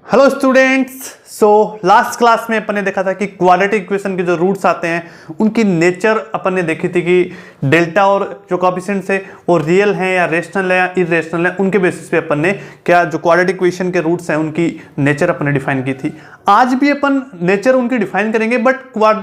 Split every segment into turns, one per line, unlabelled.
Hello students. So last class में अपन ने देखा था कि क्वाड्रेटिक इक्वेशन के जो रूट्स आते हैं उनकी नेचर अपन ने देखी थी कि डेल्टा और जो कोएफिशिएंट्स है वो रियल हैं या रेशनल है या इरेशनल है, उनके बेसिस पे अपन ने क्या जो क्वाड्रेटिक इक्वेशन के रूट्स हैं उनकी नेचर अपन ने डिफाइन की थी। आज भी अपन नेचर उनकी डिफाइन करेंगे, बट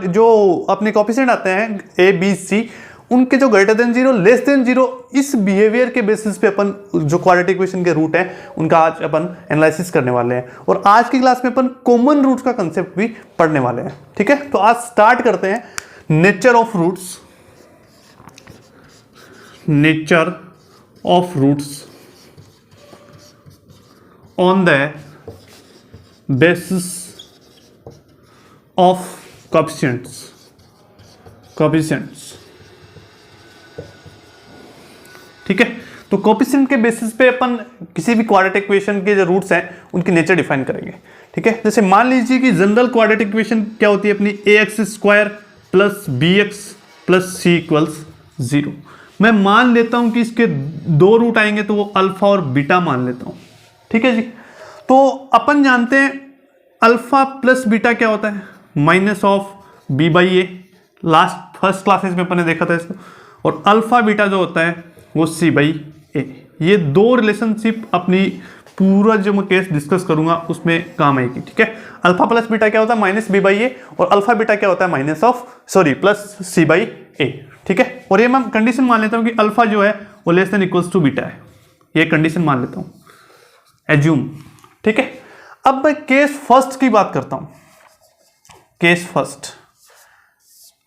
जो अपने कोएफिशिएंट आते हैं ए बी सी उनके जो greater than zero less than zero इस बिहेवियर के बेसिस पे अपन जो क्वाड्रेटिक इक्वेशन के रूट है उनका आज अपन एनालिसिस करने वाले हैं। और आज की क्लास में अपन कॉमन रूट्स का कंसेप्ट भी पढ़ने वाले हैं। ठीक है, तो आज स्टार्ट करते हैं nature of roots. Nature of roots on the basis of coefficients. ठीक है, तो कोएफिशिएंट के बेसिस पे अपन किसी भी क्वाड्रेटिक इक्वेशन के जो रूट्स हैं उनकी नेचर डिफाइन करेंगे। ठीक है, जैसे मान लीजिए कि जनरल क्वाड्रेटिक इक्वेशन क्या होती है अपनी ax² plus bx plus c equals 0। मैं मान लेता हूं कि इसके दो रूट आएंगे तो वो अल्फा और बीटा मान लेता हूं। ठीक है जी, तो अपन जानते हैं अल्फा प्लस बीटा क्या होता है, minus of b/a। First classes में अपन ने देखा था इसको। और अल्फा बीटा जो होता है वो c/a। ये दो रिलेशनशिप अपनी पूरा जो मैं केस डिस्कस करूंगा उसमें काम आएगी। ठीक है, अल्फा प्लस बीटा क्या होता है माइनस b/a और अल्फा बीटा क्या होता है प्लस c/a। ठीक है, और ये मैं कंडीशन मान लेता हूं कि अल्फा जो है वो less than equals to beta है। ये कंडीशन मान लेता हूं, एज्यूम। ठीक है, अब मैं केस फर्स्ट की बात करता हूं। केस फर्स्ट,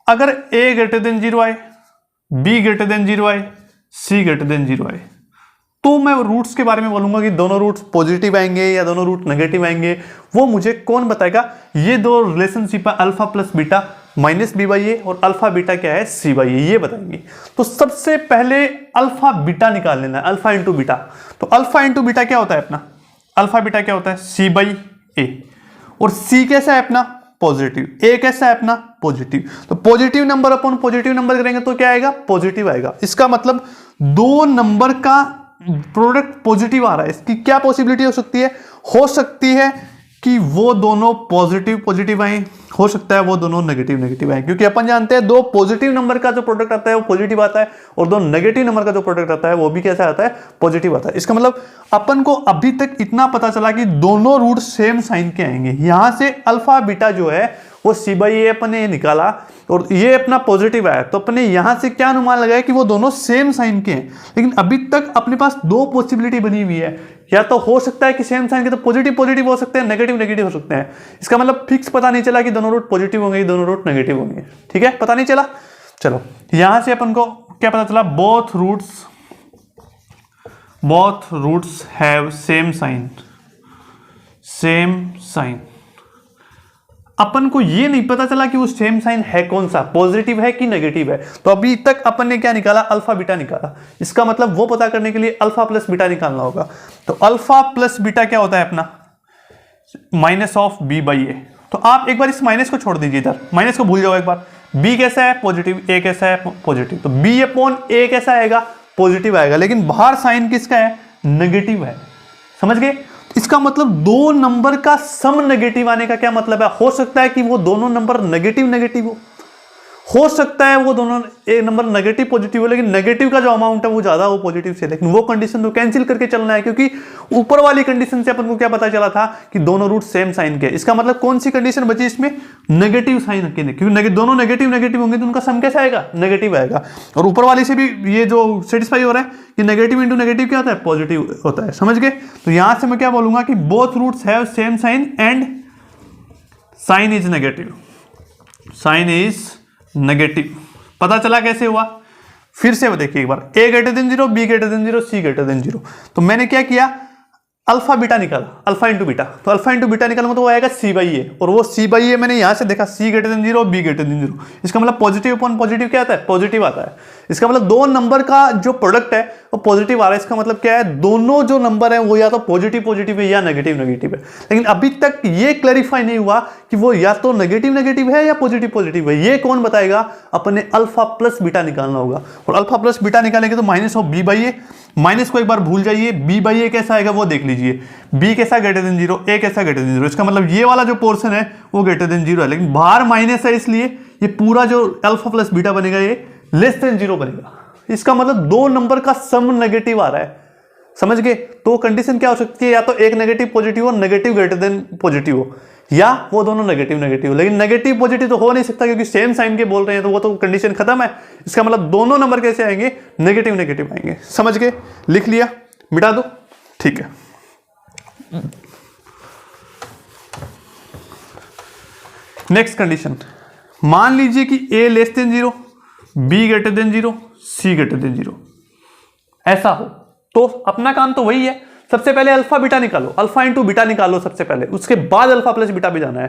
अगर a ग्रेटर देन 0 आए, b ग्रेटर देन 0 आए, c ग्रेटर देन 0 आए, तो मैं रूट्स के बारे में बोलूंगा कि दोनों रूट्स पॉजिटिव आएंगे या दोनों रूट नेगेटिव आएंगे। वो मुझे कौन बताएगा? ये दो रिलेशनशिप है alpha plus beta minus b/a और अल्फा बीटा क्या है c/a, ये बताएंगे। तो सबसे पहले अल्फा बीटा निकाल लेना है, अल्फा इंटू बीटा। तो अल्फा इंटू बीटा क्या होता है अपना? अल्फा बीटा क्या होता है c/a। और c कैसा है अपना? पॉजिटिव। a कैसा है अपना? पॉजिटिव। तो पॉजिटिव नंबर अपन पॉजिटिव नंबर करेंगे तो क्या आएगा? पॉजिटिव आएगा। इसका मतलब दो नंबर का प्रोडक्ट पॉजिटिव आ रहा है। इसकी क्या पॉसिबिलिटी हो सकती है कि वो दोनों पॉजिटिव आए, हो सकता है वो दोनों नेगेटिव आए, क्योंकि अपन जानते हैं दो पॉजिटिव नंबर का जो प्रोडक्ट आता है वो पॉजिटिव आता है और दो नेगेटिव नंबर का जो प्रोडक्ट आता है वो भी कैसा आता है? पॉजिटिव आता है। इसका मतलब अपन को अभी तक इतना पता चला कि दोनों रूट सेम साइन के आएंगे। यहां से अल्फा बीटा जो है वो c/a अपन ने निकाला और ये अपना पॉजिटिव आया, तो अपने यहां से क्या अनुमान लगाया कि वो दोनों सेम साइन के हैं। लेकिन अभी तक अपने पास दो पॉसिबिलिटी बनी हुई है, या तो हो सकता है कि सेम साइन के तो पॉजिटिव हो सकते हैं, नेगेटिव हो सकते हैं। इसका मतलब फिक्स पता नहीं चला कि दोनों रूट पॉजिटिव होंगे दोनों रूट नेगेटिव होंगे। ठीक है, पता नहीं चला। चलो यहां से अपन को क्या पता चला? Both roots have same sign. अपन को ये नहीं पता चला कि वो सेम साइन है कौन सा, पॉजिटिव है कि नेगेटिव है। तो अभी तक अपन ने क्या निकाला? अल्फा बीटा निकाला। इसका मतलब वो पता करने के लिए अल्फा प्लस बीटा निकालना होगा। तो अल्फा प्लस बीटा क्या होता है अपना? Minus of b/a। तो आप एक बार इस माइनस को छोड़ दीजिए, इधर माइनस को भूल जाओ एक बार। b कैसा है? पॉजिटिव। a कैसा है? पॉजिटिव। तो b/a कैसा आएगा? पॉजिटिव आएगा। लेकिन बाहर साइन किसका है? नेगेटिव है। समझ गए? इसका मतलब दो नंबर का सम नेगेटिव आने का क्या मतलब है? हो सकता है कि वो दोनों नंबर नेगेटिव हो सकता है वो दोनों एक नंबर नेगेटिव पॉजिटिव हो, लेकिन नेगेटिव का जो अमाउंट है वो ज्यादा हो पॉजिटिव से। लेकिन वो कंडीशन तो कैंसिल करके चलना है, क्योंकि ऊपर वाली कंडीशन से अपन को क्या पता चला था कि दोनों रूट सेम साइन के। इसका मतलब कौन सी कंडीशन बची इसमें? नेगेटिव साइन के, क्योंकि दोनों नेगेटिव होंगे तो उनका सम कैसा आएगा? नेगेटिव आएगा। और ऊपर वाली से भी ये जो सेटिस्फाई हो रहा है कि नेगेटिव इंटू नेगेटिव क्या होता है? पॉजिटिव होता है। समझ गए? तो यहां से मैं क्या बोलूंगा कि both roots have same sign and sign is negative. पता चला कैसे हुआ? फिर से देखिए एक बार, a greater than 0, b greater than 0, c greater than 0। तो मैंने क्या किया? अल्फा बीटा निकाला, अल्फा इंटू बीटा। तो अल्फा इंटू बीटा निकालूंगा तो वो आएगा c/a, और वो c/a मैंने यहां से देखा c greater than 0, b greater than 0। इसका मतलब पॉजिटिव अपॉन पॉजिटिव क्या आता है? पॉजिटिव आता है। इसका मतलब दो नंबर का जो प्रोडक्ट है वो पॉजिटिव आ रहा है। इसका मतलब क्या है? दोनों जो नंबर है वो या तो पॉजिटिव है या नेगेटिव है। लेकिन अभी तक ये क्लैरिफाई नहीं हुआ कि वो या तो नेगेटिव है या पॉजिटिव है। ये कौन बताएगा? अपने अल्फा प्लस बीटा निकालना होगा। और अल्फा प्लस बीटा निकालेंगे तो माइनस ऑफ b/a माइनस को एक बार भूल जाइए, बी बाई ए कैसा आएगा वो देख लीजिए, बी कैसा ग्रेटर देन जीरो, ए कैसा ग्रेटर देन जीरो। इसका मतलब ये वाला जो पोर्शन है वो ग्रेटर देन जीरो है, लेकिन बाहर माइनस है इसलिए ये पूरा जो अल्फा प्लस बीटा बनेगा ये लेस देन जीरो बनेगा। इसका मतलब दो नंबर का सम नेगेटिव आ रहा है, समझ गए। तो कंडीशन क्या हो सकती है, या तो एक नेगेटिव पॉजिटिव हो, नेगेटिव ग्रेटर देन पॉजिटिव हो, या वो दोनों नेगेटिव नेगेटिव। लेकिन नेगेटिव पॉजिटिव तो हो नहीं सकता क्योंकि सेम साइन के बोल रहे हैं, तो वो तो कंडीशन खत्म है। इसका मतलब दोनों नंबर कैसे आएंगे, नेगेटिव नेगेटिव आएंगे। समझ गए, लिख लिया, मिटा दो, ठीक है। नेक्स्ट कंडीशन, मान लीजिए कि A less than zero, B greater than zero, C greater than zero, ऐसा हो तो अपना काम तो वही है, सबसे पहले अल्फा बीटा निकालो, अल्फा इंटू बीटा निकालो सबसे पहले, उसके बाद अल्फा प्लस बीटा भी जाना है,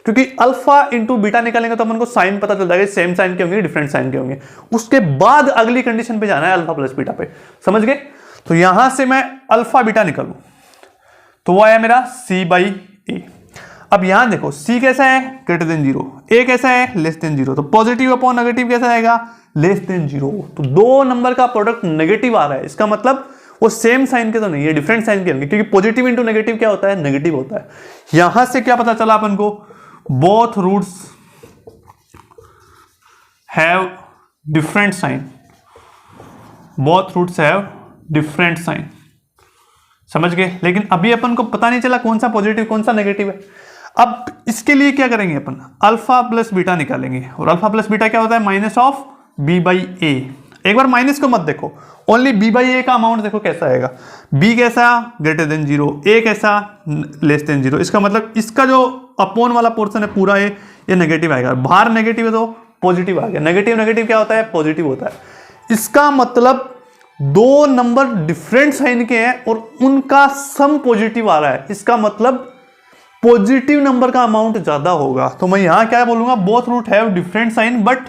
क्योंकि अल्फा इंटू बीटा निकालेंगे तो अपन को साइन पता चल जाएगा, सेम साइन के होंगे डिफरेंट साइन के होंगे, उसके बाद अगली कंडीशन पे जाना है अल्फा प्लस बीटा पे। समझ गए। तो यहां से मैं अल्फा बीटा निकालू तो वो आया मेरा सी बाई ए। अब यहां देखो सी कैसा है, ग्रेटर देन जीरो, ए कैसा है, लेस देन जीरो, तो पॉजिटिव अपॉन नेगेटिव कैसा आएगा, लेस देन जीरो। तो दो नंबर का प्रोडक्ट नेगेटिव आ रहा है, इसका मतलब वो सेम साइन के तो नहीं है, डिफरेंट साइन के होंगे, क्योंकि पॉजिटिव इंटू नेगेटिव क्या होता है, नेगेटिव होता है। यहां से क्या पता चला अपन को, both roots have different sign, both roots have different sign. समझ गए। लेकिन अभी अपन को पता नहीं चला कौन सा पॉजिटिव कौन सा नेगेटिव है। अब इसके लिए क्या करेंगे अपन, अल्फा प्लस बीटा निकालेंगे, और अल्फा प्लस बीटा क्या होता है, माइनस ऑफ बी बाई ए। एक बार माइनस को मत देखो, ओनली बी बाई ए का अमाउंट देखो कैसा आएगा, बी कैसा ग्रेटर देन जीरो, ए कैसा लेस देन जीरो। इसका मतलब इसका जो अपॉन वाला पोर्शन है पूरा ये नेगेटिव आएगा, बाहर नेगेटिव है तो पॉजिटिव आ गया, नेगेटिव नेगेटिव क्या होता है, पॉजिटिव होता है। इसका मतलब दो नंबर डिफरेंट साइन के हैं और उनका सम पॉजिटिव आ रहा है, इसका मतलब पॉजिटिव नंबर का अमाउंट ज्यादा होगा। तो मैं यहां क्या बोलूंगा, both root have different sign but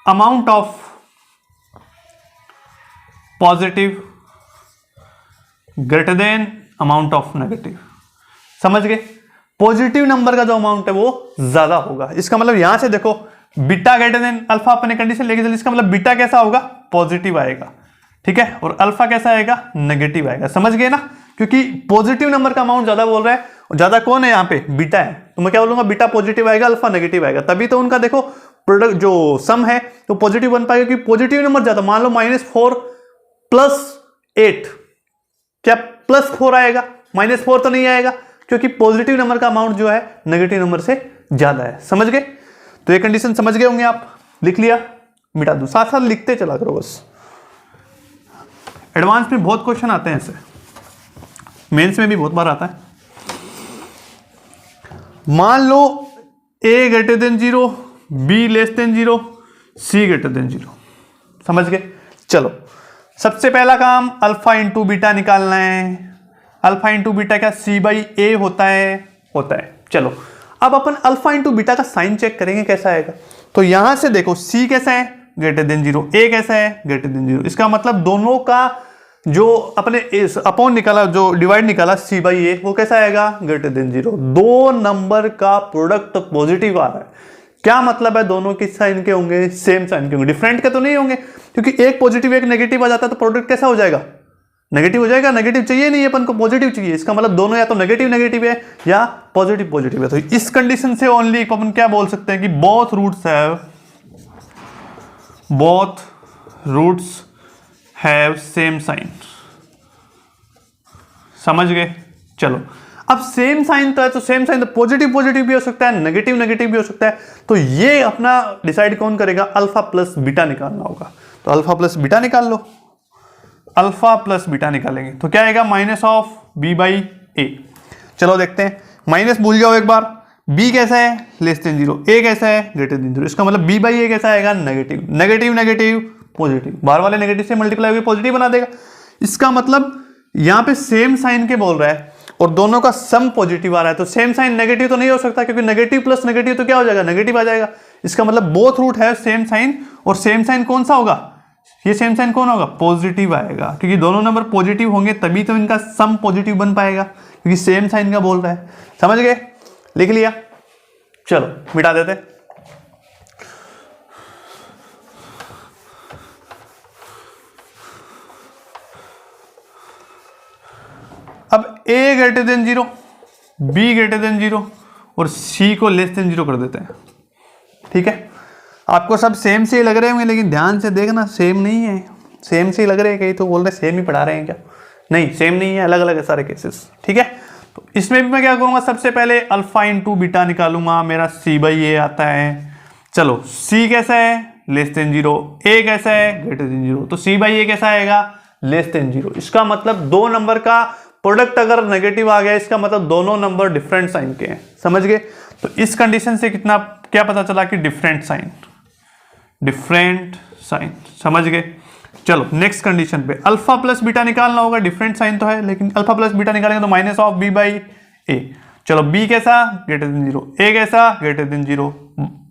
amount of positive greater than amount of negative. समझ गए। पॉजिटिव नंबर का जो अमाउंट है वो ज्यादा होगा। इसका मतलब यहां से देखो बीटा ग्रेटर देन अल्फा अपने कंडीशन लेके चलिए, इसका मतलब बीटा कैसा होगा, पॉजिटिव आएगा, ठीक है, और अल्फा कैसा आएगा, नेगेटिव आएगा। समझ गए ना, क्योंकि पॉजिटिव नंबर का अमाउंट ज्यादा बोल रहा है, ज्यादा कौन है यहाँ पे, बीटा है, तो मैं क्या बोलूंगा, बीटा पॉजिटिव आएगा, अल्फा नेगेटिव आएगा, तभी तो उनका देखो प्रोडक्ट जो सम है तो पॉजिटिव बन पाएगा, क्योंकि पॉजिटिव नंबर ज्यादा। मान लो -4 + 8, क्या +4 आएगा, -4 तो नहीं आएगा, क्योंकि पॉजिटिव नंबर का अमाउंट जो है नेगेटिव नंबर से ज्यादा है। समझ गए। तो ये कंडीशन समझ गए होंगे आप, लिख लिया, मिटा दो, साथ साथ लिखते चला करो बस। एडवांस में बहुत क्वेश्चन आते हैं ऐसे, मेंस में भी बहुत बार आता है। मान लो a greater than 0, b less than 0, c greater than 0। समझ गए। चलो सबसे पहला काम अल्फा इंटू बीटा निकालना है। अल्फा इंटू बीटा क्या, c बाई ए होता है। चलो अब अपन अल्फा इंटू बीटा का साइन चेक करेंगे कैसा आएगा। तो यहां से देखो c कैसा है, ग्रेटर देन 0, a कैसा है, ग्रेटर देन 0। इसका मतलब दोनों का जो अपने अपॉन निकाला, जो डिवाइड निकाला c बाई ए, वो कैसा आएगा, ग्रेटर देन 0। दो नंबर का प्रोडक्ट पॉजिटिव आ रहा है, क्या मतलब है, दोनों किस साइन के होंगे, सेम साइन के होंगे, डिफरेंट के तो नहीं होंगे, क्योंकि एक पॉजिटिव एक नेगेटिव आ जाता है तो प्रोडक्ट कैसा हो जाएगा, नेगेटिव हो जाएगा। नेगेटिव चाहिए नहीं अपन को, पॉजिटिव चाहिए। इसका मतलब दोनों या तो नेगेटिव नेगेटिव है या पॉजिटिव पॉजिटिव है। तो इस कंडीशन से ओनली अपन क्या बोल सकते हैं कि both roots have same sign. समझ गए। चलो अब सेम साइन तो है, तो सेम साइन तो पॉजिटिव पॉजिटिव भी हो सकता है, नेगेटिव नेगेटिव भी हो सकता है। तो ये अपना डिसाइड कौन करेगा, अल्फा प्लस बीटा निकालना होगा। तो अल्फा प्लस बीटा निकाल लो, अल्फा प्लस बीटा निकालेंगे तो क्या आएगा, -b बाई ए। चलो देखते हैं, माइनस भूल जाओ एक बार, b कैसा है, लेस देन 0, a कैसा है, ग्रेटर देन 0। इसका मतलब b बाई ए कैसा आएगा, नेगेटिव नेगेटिव नेगेटिव पॉजिटिव, बाहर वाले नेगेटिव से मल्टीप्लाई होकर पॉजिटिव बना देगा। इसका मतलब यहां पे सेम साइन के बोल रहा है और दोनों का सम पॉजिटिव आ रहा है, तो सेम साइन नेगेटिव तो नहीं हो सकता, क्योंकि नेगेटिव प्लस नेगेटिव तो क्या हो जाएगा, नेगेटिव आ जाएगा। इसका मतलब बोथ रूट है सेम साइन, और सेम साइन कौन सा होगा, ये सेम साइन कौन होगा, पॉजिटिव आएगा, क्योंकि दोनों नंबर पॉजिटिव होंगे तभी तो इनका सम पॉजिटिव बन पाएगा, क्योंकि सेम साइन का बोल रहा है। समझ गए, लिख लिया। चलो मिटा देते। अब a greater than 0, b greater than 0 और c को लेस देन 0 कर देते हैं। ठीक है, आपको सब सेम से ही लग रहे होंगे, लेकिन ध्यान से देखना सेम नहीं है। सेम से ही लग रहे हैं, कहीं तो बोल रहे सेम ही पढ़ा रहे हैं क्या? नहीं, सेम नहीं है, अलग अलग है सारे केसेस। ठीक है, तो इसमें भी मैं क्या करूंगा, सबसे पहले अल्फा इंटू बीटा निकालूंगा, मेरा c बाई ए आता है। चलो c कैसा है, लेस देन 0, a कैसा है, ग्रेटर देन 0, तो c बाई ए कैसा आएगा, लेस देन 0। इसका मतलब दो नंबर का प्रोडक्ट अगर नेगेटिव आ गया, इसका मतलब दोनों नंबर डिफरेंट साइन के हैं। समझ गए? तो इस कंडीशन से कितना क्या पता चला कि डिफरेंट साइन, डिफरेंट साइन। समझ गए? चलो नेक्स्ट कंडीशन पे अल्फा प्लस बीटा निकालना होगा। डिफरेंट साइन तो है, लेकिन अल्फा प्लस बीटा निकालेंगे तो माइनस ऑफ बी बाई ए। चलो b कैसा, ग्रेटर देन 0, a कैसा, greater than 0,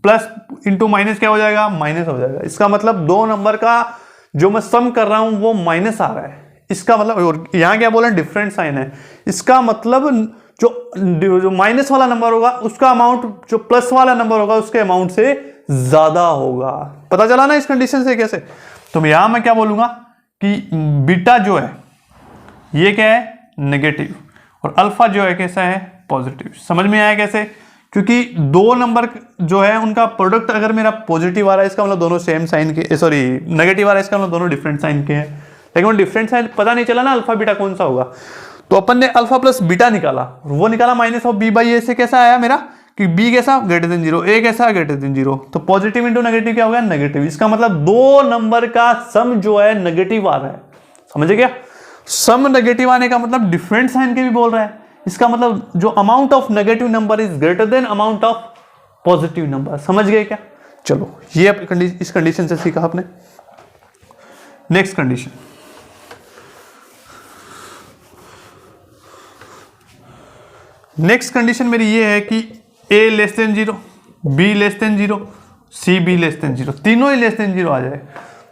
plus into minus क्या हो जाएगा, माइनस हो जाएगा। इसका मतलब दो नंबर का जो मैं सम कर रहा हूं वो माइनस आ रहा है। इसका मतलब यहां क्या बोले, डिफरेंट साइन है। इसका मतलब जो माइनस वाला नंबर होगा उसका अमाउंट जो प्लस वाला नंबर होगा उसके अमाउंट से ज्यादा होगा। पता चला ना इस कंडीशन से कैसे? तो यहां मैं क्या बोलूंगा कि बीटा जो है ये क्या है, नेगेटिव, और अल्फा जो है कैसा है, पॉजिटिव। समझ में आया कैसे? क्योंकि दो नंबर जो है उनका प्रोडक्ट अगर मेरा पॉजिटिव आ रहा है, इसका मतलब दोनों सेम साइन के, सॉरी नेगेटिव आ रहा है, इसका मतलब दोनों डिफरेंट साइन के हैं। लेकिन वो डिफरेंट साइन पता नहीं चला ना अल्फा बीटा कौन सा होगा। तो अपन ने अल्फा प्लस बीटा निकाला, वो निकाला माइनस ऑफ बी बाई ए से कैसा आया मेरा कि b कैसा, ग्रेटर देन 0, a कैसा, ग्रेटर देन 0। तो पॉजिटिव इंटू नेगेटिव क्या हो गया, नेगेटिव। इसका मतलब दो नंबर का सम जो है नेगेटिव आ रहा है। समझ गया? सम नेगेटिव आने का मतलब डिफरेंट साइन के भी बोल रहा है। इसका मतलब जो amount of negative number is greater than amount of positive number. समझ गए क्या? चलो ये इस कंडीशन से सीखा आपने। नेक्स्ट कंडीशन, नेक्स्ट कंडीशन मेरी ये है कि a less than 0, b less than 0, c b less than 0, तीनों ही लेस देन 0 आ जाए।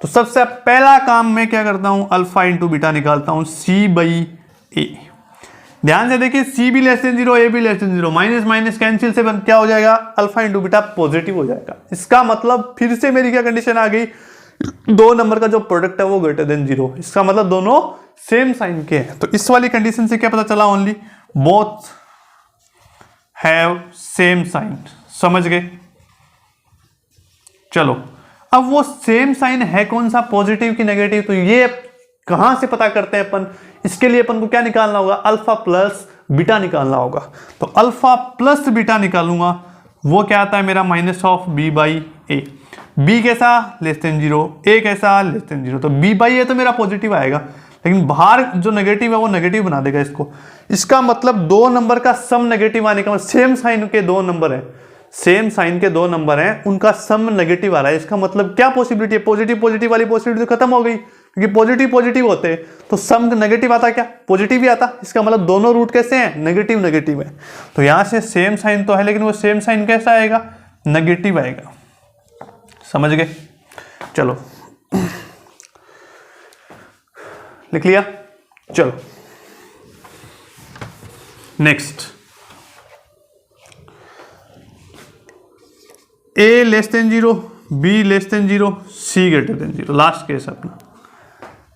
तो सबसे पहला काम मैं क्या करता हूं, अल्फा इंटू बीटा निकालता हूं, c बाई ए। ध्यान से देखिए, c भी लेस देन 0, a भी less than 0, minus minus cancel से क्या हो जाएगा, अल्फा इंटू बीटा पॉजिटिव हो जाएगा। इसका मतलब फिर से मेरी क्या कंडीशन आ गई, दो नंबर का जो प्रोडक्ट है वो ग्रेटर देन 0। इसका मतलब दोनों सेम साइन के हैं। तो इस वाली कंडीशन से क्या पता चला, only both have same sign. समझ गए? चलो अब वो सेम साइन है कौन सा, पॉजिटिव की नेगेटिव, तो ये कहां से पता करते हैं अपन? इसके लिए अपन को क्या निकालना होगा, अल्फा प्लस बीटा निकालना होगा। तो अल्फा प्लस बीटा निकालूंगा, वो क्या आता है मेरा, minus of B by A. B कैसा, लेस देन 0, ए कैसा, लेस देन 0। तो बी बाई ए तो मेरा पॉजिटिव आएगा, लेकिन बाहर जो नेगेटिव है वो नेगेटिव बना देगा इसको। इसका मतलब दो नंबर का सम नेगेटिव आने का मतलब सेम साइन के दो नंबर है, सेम साइन के दो नंबर हैं, उनका सम नेगेटिव आ रहा है। इसका मतलब क्या पॉसिबिलिटी है, पॉजिटिव पॉजिटिव वाली पॉसिबिलिटी तो खत्म हो गई, क्योंकि पॉजिटिव पॉजिटिव होते हैं तो सम नेगेटिव आता, क्या पॉजिटिव ही आता। इसका मतलब दोनों रूट कैसे हैं, नेगेटिव नेगेटिव है। तो यहां से सेम साइन तो है, लेकिन वो सेम साइन कैसा आएगा, नेगेटिव आएगा। समझ गए? चलो लिख लिया। चलो next, a less than 0, b less than 0, c greater than 0। Last case अपना,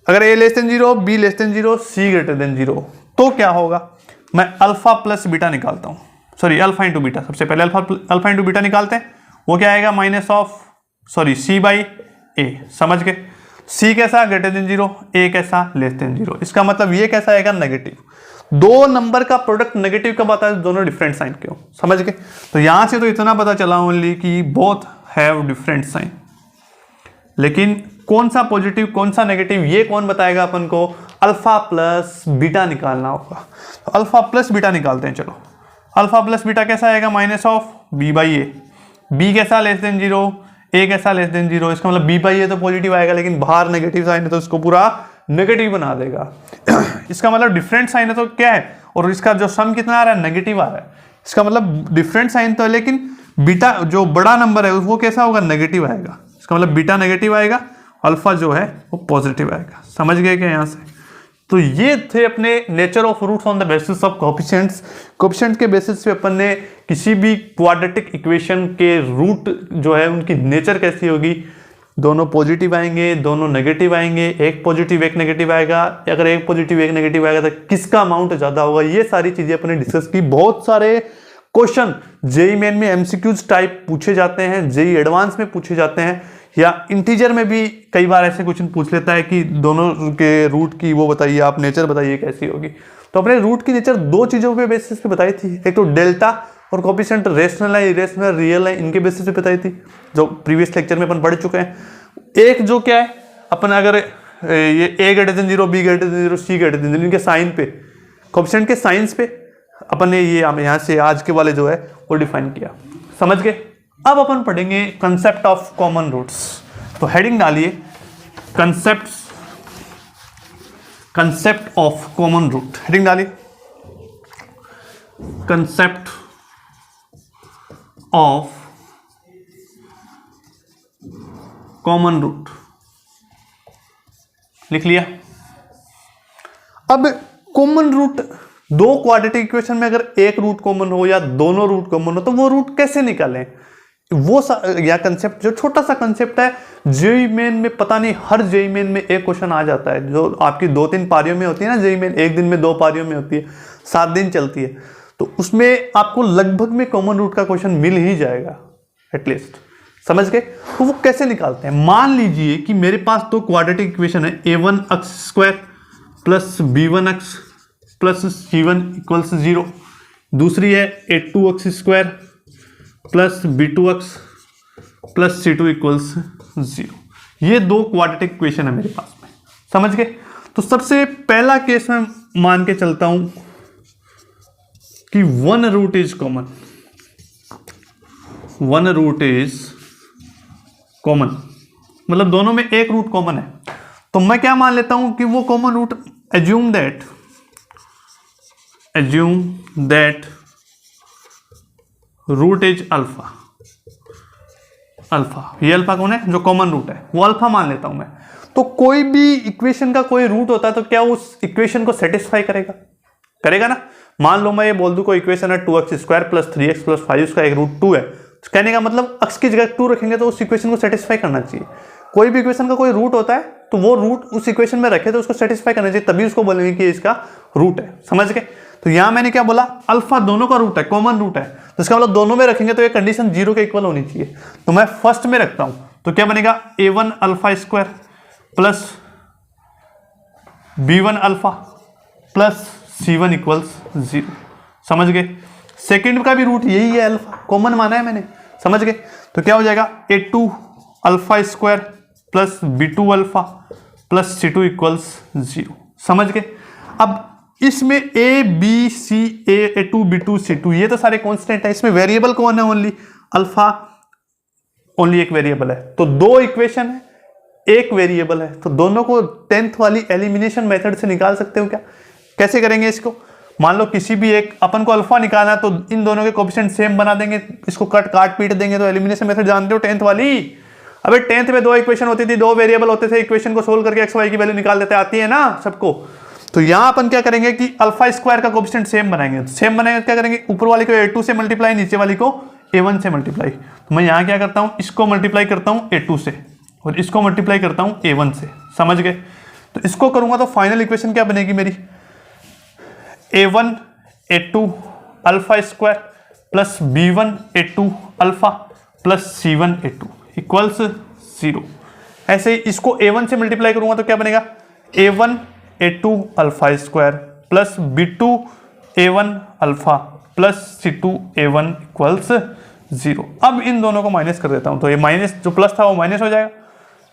अगर a less than 0, b less than 0, c greater than 0, तो क्या होगा, मैं अल्फा प्लस बीटा निकालता हूं, सॉरी अल्फा इंटू बीटा। सबसे पहले अल्फा इंटू बीटा निकालते हैं, वो क्या आएगा, minus of sorry c by A. समझ गए? c कैसा, ग्रेटर देन 0, a कैसा, लेस देन 0। इसका मतलब ये कैसा आएगा, नेगेटिव। दो नंबर का प्रोडक्ट नेगेटिव कब आता है, दोनों डिफरेंट साइन के हो। समझ गए? तो यहां से तो इतना पता चला ओनली कि बोथ हैव डिफरेंट साइन, लेकिन कौन सा पॉजिटिव कौन सा नेगेटिव ये कौन बताएगा अपन को, अल्फा प्लस बीटा निकालना होगा। तो अल्फा प्लस बीटा निकालते हैं। चलो अल्फा प्लस बीटा कैसा आएगा, minus of B by A. B कैसा, लेस देन 0, ए कैसा, लेस देन 0। इसका मतलब बी बाई ए तो पॉजिटिव आएगा, लेकिन बाहर नेगेटिव साइन है तो इसको पूरा नेगेटिव बना देगा। इसका मतलब डिफरेंट साइन है तो क्या है, और इसका जो सम कितना आ रहा है, नेगेटिव आ रहा है। इसका मतलब डिफरेंट साइन तो है, लेकिन बीटा जो बड़ा नंबर है वो कैसा होगा, नेगेटिव आएगा। इसका मतलब बीटा नेगेटिव आएगा, अल्फा जो है वो पॉजिटिव आएगा। समझ गए क्या यहाँ से? तो ये थे अपने nature of roots on the basis of coefficients. Coefficient के बेसिस पे अपन ने किसी भी क्वाड्रेटिक इक्वेशन के रूट जो है उनकी नेचर कैसी होगी दोनों पॉजिटिव आएंगे, दोनों नेगेटिव आएंगे, एक पॉजिटिव एक नेगेटिव आएगा, अगर एक पॉजिटिव एक नेगेटिव आएगा तो किसका अमाउंट ज्यादा होगा, ये सारी चीजें अपने डिस्कस की। बहुत सारे क्वेश्चन जेईई मेन में एमसीक्यूज टाइप पूछे जाते हैं, जेईई एडवांस में पूछे जाते हैं, या इंटीजर में भी कई बार ऐसे क्वेश्चन पूछ लेता है कि दोनों के रूट की वो बताइए, आप नेचर बताइए कैसी होगी। तो अपने रूट की नेचर दो चीजों पे बेसिस पे बताई थी, एक तो डेल्टा और कोफिशिएंट रेशनल है, इरेशनल, रियल है, इनके बेसिस पे बताई थी जो प्रीवियस लेक्चर में अपन पढ़ चुके हैं। एक जो क्या है अपन अगर ये a greater than 0, b greater than 0, c greater than 0, इनके साइन पे, कोफिशिएंट के साइंस पे अपन ने ये यहाँ से आज के वाले जो है वो डिफाइन किया, समझ गए। अब अपन पढ़ेंगे कंसेप्ट ऑफ कॉमन रूट्स। तो हेडिंग डालिए concept of common root, heading डालिए कंसेप्ट ऑफ कॉमन रूट, लिख लिया। अब कॉमन रूट दो क्वाड्रेटिक इक्वेशन में अगर एक रूट कॉमन हो या दोनों रूट कॉमन हो तो वो रूट कैसे निकालें, वो या कंसेप्ट जो छोटा सा कंसेप्ट है जेईई मेन में, पता नहीं हर जेईई मेन में एक क्वेश्चन आ जाता है जो आपकी 2-3 पारियों में होती है ना, जेईई मेन एक दिन में 2 पारियों में होती है, 7 दिन चलती है, तो उसमें आपको लगभग में कॉमन रूट का क्वेश्चन मिल ही जाएगा एटलीस्ट, समझ गए। तो वो कैसे निकालते हैं, मान लीजिए कि मेरे पास दो क्वाड्रेटिक इक्वेशन है, a1x² plus b1x plus c1 equals 0, दूसरी है a2x² plus b2x plus c2 equals 0। ये दो क्वाड्रेटिक इक्वेशन है मेरे पास में, समझ गए। तो सबसे पहला केस में मान के चलता हूं कि one root is common, one root is common, मतलब दोनों में एक रूट कॉमन है। तो मैं क्या मान लेता हूं कि वो common root, assume that root is alpha, alpha, ये अल्फा कौन है, जो कॉमन रूट है वो अल्फा मान लेता हूं मैं। तो कोई भी इक्वेशन का कोई रूट होता है तो क्या उस इक्वेशन को सेटिस्फाई करेगा ना। मान लो मैं ये बोल दूं कोई इक्वेशन है 2x² प्लस 3x प्लस 5, उसका एक रूट 2 है, तो कहने का मतलब x की जगह 2 रखेंगे तो उस इक्वेशन को सेटिस्फाई करना चाहिए। कोई भी इक्वेशन का कोई रूट होता है तो वो रूट उस इक्वेशन में रखे तो उसको सेटिस्फाई करना चाहिए, तभी उसको बोलेंगे कि इसका रूट है, समझ गए। तो यहां मैंने क्या बोला, अल्फा दोनों का रूट है, कॉमन रूट है, तो इसका मतलब दोनों में रखेंगे तो ये कंडीशन 0 के इक्वल होनी चाहिए। तो मैं फर्स्ट में रखता हूं तो क्या बनेगा, a1 alpha square plus b1 alpha plus c1 equals 0, समझ गए। सेकंड का भी रूट यही है, अल्फा कॉमन माना है मैंने, समझ गए। तो क्या हो जाएगा, a2 alpha square plus b2 alpha plus c2 equals 0, समझ गए। अब इसमें a b c a2 b2 c2 ये तो सारे कांस्टेंट है, इसमें वेरिएबल कौन है, ओनली अल्फा, ओनली एक वेरिएबल है। तो दो इक्वेशन है, एक वेरिएबल है, तो दोनों को 10th वाली एलिमिनेशन मेथड से निकाल सकते हो क्या। कैसे करेंगे इसको, मान लो किसी भी एक अपन को अल्फा निकालना है तो इन दोनों के कोएफिशिएंट सेम बना देंगे, इसको काट पीट देंगे। तो एलिमिनेशन मेथड जानते हो 10th वाली, अबे 10th में दो इक्वेशन होती थी, दो वेरिएबल होते थे, इक्वेशन को सोल्व करके एक्स वाई की वैल्यू निकाल देते, आती है ना सबको। तो यहां अपन क्या करेंगे कि अल्फा स्क्वायर का कोएफिशिएंट सेम बनाएंगे, सेम बनाएंगे क्या करेंगे, ऊपर वाले को a2 से मल्टीप्लाई, नीचे वाली को a1 से मल्टीप्लाई। तो मैं यहां क्या करता हूं, इसको मल्टीप्लाई करता हूं a2 से और इसको मल्टीप्लाई करता हूं a1 से, समझ गए। तो इसको करूंगा तो फाइनल इक्वेशन क्या बनेगी मेरी, a1 a2 alpha square plus b1 a2 alpha plus c1 a2 equals 0। ऐसे ही इसको a1 से मल्टीप्लाई करूंगा तो क्या बनेगा, a1 a2 alpha square plus b2 a1 alpha plus c2 a1 equals 0। अब इन दोनों को माइनस कर देता हूं तो ये माइनस जो प्लस था वो माइनस हो जाएगा,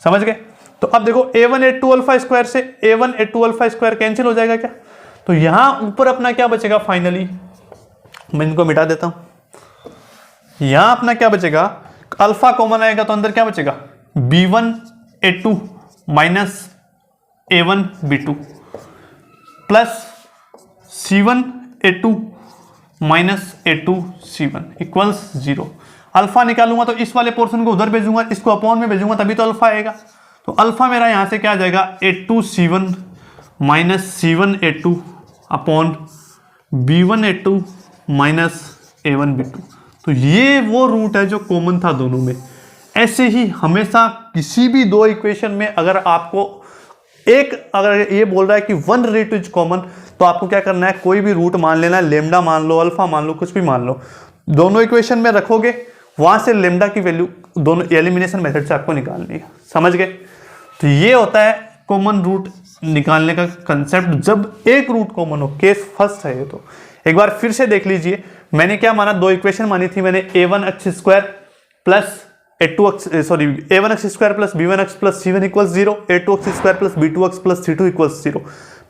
समझ गए। तो अब देखो a1 a2 अल्फा स्क्वायर से a1 a2 alpha square cancel हो जाएगा क्या। तो यहां ऊपर अपना क्या बचेगा, फाइनली मैं इनको मिटा देता हूं, यहां अपना क्या बचेगा, अल्फा कॉमन आएगा तो अंदर क्या बचेगा, b1 a2 minus a1 b2 plus c1 a2 minus a2 c1 equals 0। Alpha निकालूंगा तो इस वाले पोर्शन को उधर भेजूंगा, इसको अपॉन में भेजूंगा तभी तो अल्फा आएगा। तो अल्फा मेरा यहां से क्या आ जाएगा, a2 c1 minus c1 a2 upon b1 a2 minus a1 b2। तो ये वो रूट है जो कॉमन था दोनों में, ऐसे ही हमेशा किसी भी दो इक्वेशन में अगर आपको अगर ये बोल रहा है कि वन रूट इज कॉमन, तो आपको क्या करना है, कोई भी रूट मान लेना, लेमडा मान लो, अल्फा मान लो, कुछ भी मान लो, दोनों इक्वेशन में रखोगे, वहां से लेमडा की वैल्यू दोनों एलिमिनेशन मेथड से आपको निकालनी है। समझ गए? तो ये होता है कॉमन रूट निकालने का कंसेप्ट जब एक रूट कॉमन हो। केस फर्स्ट है ये। तो एक बार फिर से देख लीजिए, मैंने क्या माना, दो इक्वेशन मानी थी मैंने, a1x square plus a1x square plus b1x plus c1 equals 0, a2x square plus b2x plus c2 equals 0।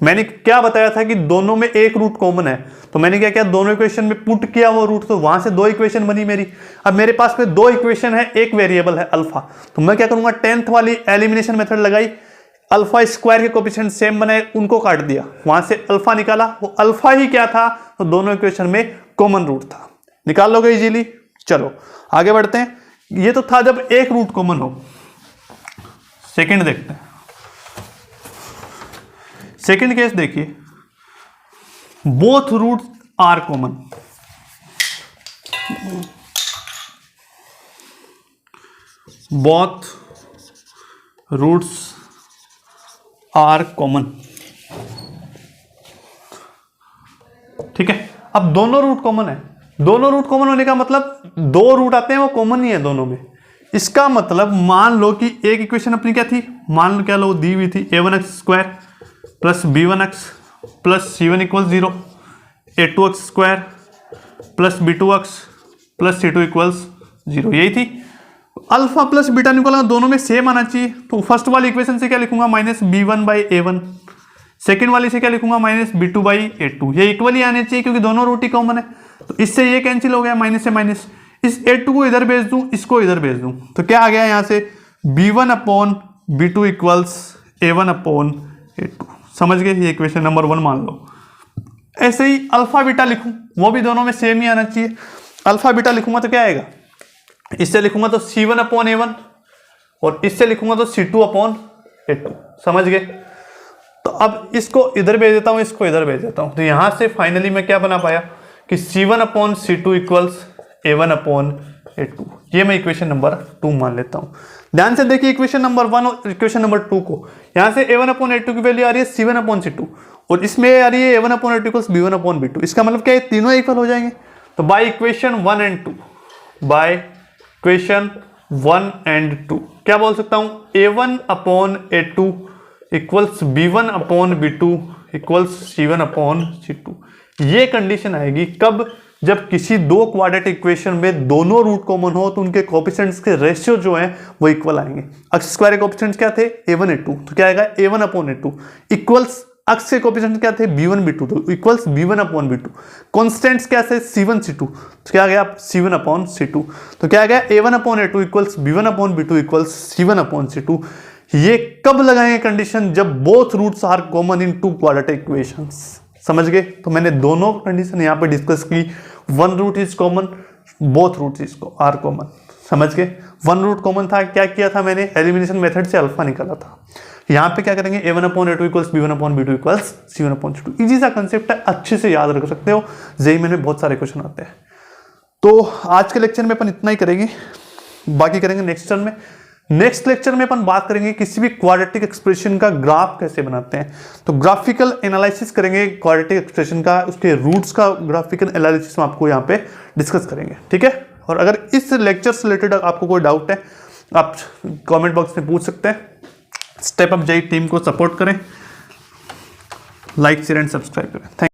मैंने क्या बताया था कि दोनों में एक रूट कॉमन है, तो मैंने क्या किया, दोनों इक्वेशन में पुट किया वो रूट, तो वहां से दो इक्वेशन बनी मेरी। अब मेरे पास में दो इक्वेशन है, एक वेरिएबल है अल्फा, तो मैं क्या करूंगा, 10th वाली एलिमिनेशन मेथड लगाई, अल्फा स्क्वायर के कोएफिशिएंट सेम बनाए, उनको काट दिया, वहां से अल्फा निकाला, वो अल्फा ही क्या था, तो दोनों इक्वेशन में कॉमन रूट था। निकाल लोगे इजीली। चलो आगे बढ़ते हैं। ये तो था जब एक रूट कॉमन हो। सेकंड देखते हैं। सेकंड केस देखिए, both root are common. Both roots are common. ठीक है, अब दोनों रूट कॉमन है। दोनों रूट कॉमन होने का मतलब दो रूट आते हैं वो कॉमन ही है दोनों में। इसका मतलब मान लो कि एक इक्वेशन अपनी क्या थी, मान लो क्या लो दी हुई थी, a1x square plus b1x plus c1 equal 0, a2x square plus b2x plus c2 equals 0, यही थी। अल्फा प्लस बीटा निकालना, दोनों में सेम आना चाहिए, तो फर्स्ट वाली इक्वेशन से क्या लिखूंगा, माइनस b1/a1, सेकेंड वाली से क्या लिखूंगा, माइनस b2/a2। ये इक्वल ही आने चाहिए क्योंकि दोनों रूट ही कॉमन है, तो इससे ये कैंसिल हो गया, माइनस से माइनस। इस a2 को इधर भेज दूं, इसको इधर भेज दूं, तो क्या आ गया यहां से, b1/b2 इक्वल्स a1/a2। समझ गए? ये इक्वेशन नंबर 1 मान लो। ऐसे ही अल्फा बीटा लिखूं, वो भी दोनों में सेम ही आना चाहिए। अल्फा बीटा लिखूंगा तो क्या आएगा, इससे लिखूंगा तो c1/a1 और इससे लिखूंगा तो c2/a2। समझ गए? तो अब इसको इधर भेज देता हूं, इसको इधर भेज देता हूं, तो यहां से फाइनली मैं क्या बना पाया कि c1/c2 इक्वल्स a1/a2। ये मैं इक्वेशन नंबर 2 मान लेता हूं। ध्यान से देखिए इक्वेशन नंबर 1 और इक्वेशन नंबर 2 को। यहां से a1/a2 की वैल्यू आ रही है c1/c2 और इसमें आ रही है a1/a2 इक्वल्स b1/b2। इसका मतलब क्या है, तीनों इक्वल हो जाएंगे। तो by equation 1 and 2, by equation 1 and 2 क्या बोल सकता हूं, a1/a2 equals b1/b2 equals c1/c2। ये कंडीशन आएगी कब, जब किसी दो क्वाड्रेटिक इक्वेशन में दोनों रूट कॉमन हो, तो उनके कोएफिशिएंट्स के रेशियो जो है वो इक्वल आएंगे। अक्ष स्क्वायर के कोएफिशिएंट्स क्या थे, a1/a2, तो क्या आएगा a1/a2 इक्वल्स अक्ष के कोएफिशिएंट्स क्या थे, b1/b2, तो इक्वल्स b1/b2। कांस्टेंट्स क्या थे, c1 c2, तो क्या आ गया c1/c2। तो क्या आ गया a1/a2 equals b1/b2 equals c1/c2। ये कब लगाएंगे कंडीशन, जब both roots are common in two quadratic equations. समझ गए? तो मैंने दोनों कंडीशन यहां पे डिस्कस की, one root is common, both root is are common. समझ गए? वन रूट कॉमन था, क्या किया था मैंने, एलिमिनेशन मेथड से अल्फा निकाला था। यहां पे क्या करेंगे, a1/a2 equals b1/b2 equals c1/c2। Easy सा कंसेप्ट है, अच्छे से याद रख सकते हो, जेईई में बहुत सारे क्वेश्चन आते हैं। तो आज के लेक्चर में अपन इतना ही करेंगे, बाकी करेंगे नेक्स्ट टर्म में। नेक्स्ट लेक्चर में अपन बात करेंगे किसी भी क्वाड्रेटिक एक्सप्रेशन का ग्राफ कैसे बनाते हैं, तो ग्राफिकल एनालिसिस करेंगे क्वाड्रेटिक एक्सप्रेशन का, उसके रूट्स का ग्राफिकल एनालिसिस हम आपको यहाँ पे डिस्कस करेंगे। ठीक है? और अगर इस लेक्चर से रिलेटेड आपको कोई डाउट है, आप कमेंट बॉक्स में पूछ सकते हैं। स्टेप अप जेईई टीम को सपोर्ट करें, लाइक शेयर एंड सब्सक्राइब करें। थैंक